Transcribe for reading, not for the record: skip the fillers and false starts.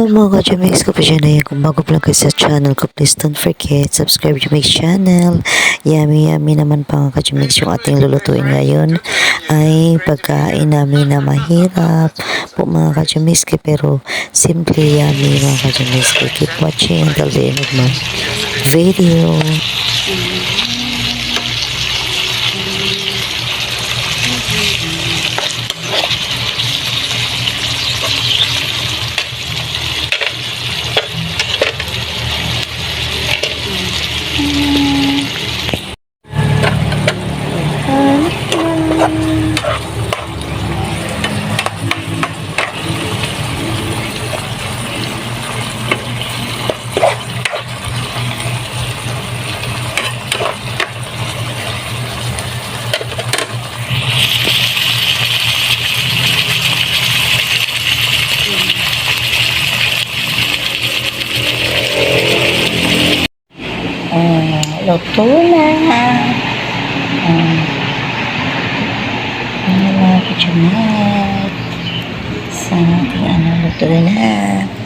mga ka-Jamix ko pa dyan na yan. Kung bago pa lang kayo sa channel ko, please don't forget, subscribe to my channel. Yummy naman pa mga ka-Jamix. Yung ating lulutuin ngayon ay pagkain namin na mahirap po mga ka-Jamix. Pero simple yummy mga ka-Jamix. Keep watching until the end of my video. Luto na. Mga ka-Jamix. Sa ating luto na.